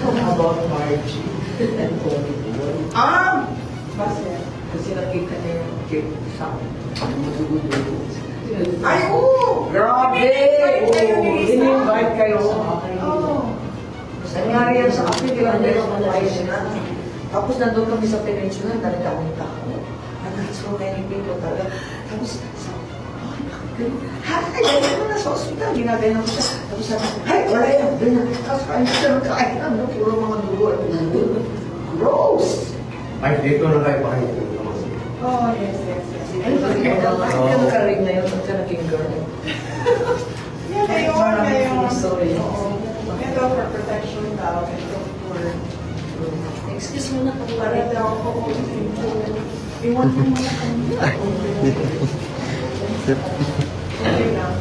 about Margie and Tony. Bakit? Kasi nakita niya yung cake sa madugo-dugo. Ay, oo! Grabe! In-invite kayo ni Lisa? In-invite kayo. Oo. Nangyari yan sa akin, di ba? Tapos nandun kami sa peninsula, talagang tao. I met so many people talaga. Tapos, ay, ganyan mo na sa ospital, ginagayan ko siya. Tapos sabi, ay, wala yan, ganyan. Tapos kain siya ng kain, ano, puro mga dugo at dugo. Gross! Ay, dito na kayo pakinggan. Oh, yes. Ano ba ka nakaring na yun? Ba't ka naging girl? Yan, ngayon. Sorry. Oo. Ito for protection daw. Ito for... Excuse me na po. Para daw ako iwan mo muna kami. Okay lang.